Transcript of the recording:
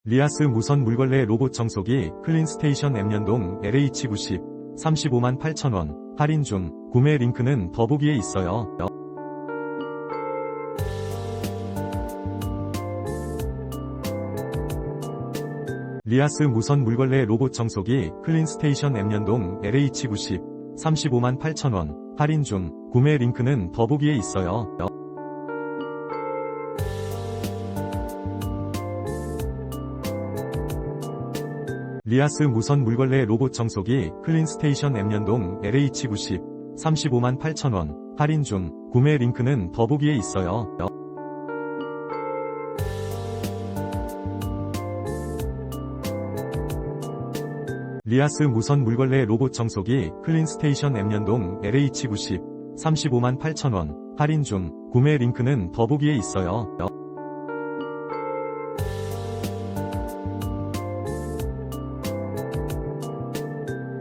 리아스 무선 물걸레 로봇 청소기 클린스테이션 앱 연동 LH90 358,000원 할인 중. 구매 링크는 더보기에 있어요. 리아스 무선 물걸레 로봇 청소기 클린스테이션 앱 연동 LH90 358,000원 할인 중. 구매 링크는 더보기에 있어요. 리아스 무선 물걸레 로봇 청소기 클린스테이션 앱 연동 LH90 358,000원 할인 중. 구매 링크는 더보기에 있어요. 리아스 무선 물걸레 로봇 청소기 클린스테이션 앱 연동 LH90 358,000원 할인 중. 구매 링크는 더보기에 있어요.